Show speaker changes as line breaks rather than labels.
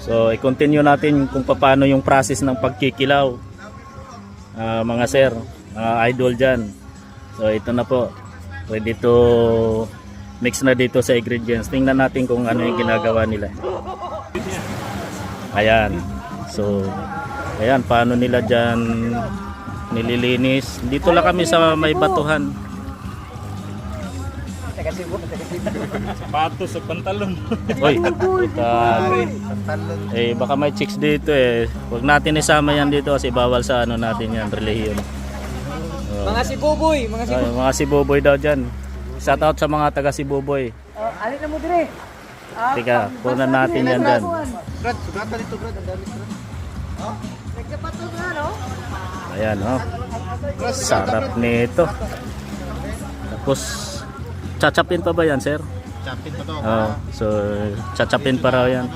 So i-continue natin kung paano yung process ng pagkikilaw, mga sir, mga idol dyan. So ito na po, ready to mix na dito sa ingredients. Tingnan natin kung ano yung ginagawa nila. Ayan, so ayan, paano nila dyan nililinis. Dito lang kami sa may batuhan.
Sapatos sa pantalon.
Oy, baka may chicks dito eh. Huwag natin isama yan dito kasi bawal sa ano natin yan, relihiyon.
Mga Sibuboy, mga
Ay, mga Sibuboy daw dyan. Shout out sa mga taga Sibuboy.
alin na mo dire.
Tika, punan natin yan dyan.
Brad, sugatan dito, Brad. Ang dami, Brad.
Nagkapatos na, no?
Ayan, oh. Sarap nito. Tapos, chachapin pa ba yan, sir?
Chapin pa to.
Oh, so, chachapin pa raw yan.